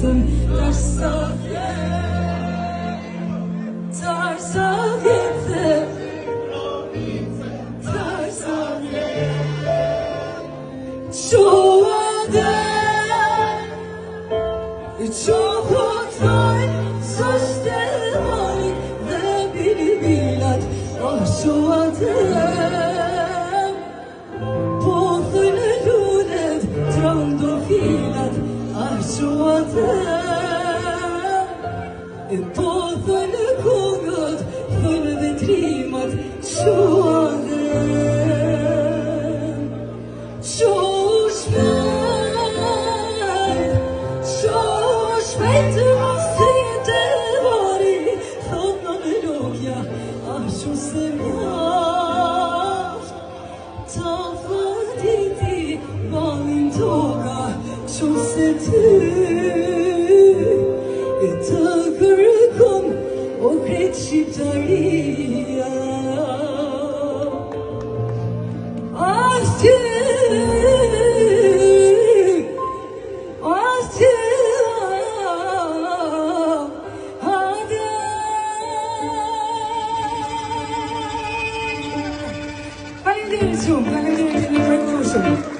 jetën tash sa vjetë Çoğu tay sözlerim ve bir bilat şu adım Boğulu lunet trando filat şu adım Boğulu konut földe trimat şu adım Şu sevya tafaditi balin toga şu seti takırkon o kreçitaria Faleminderit shumë, faleminderit,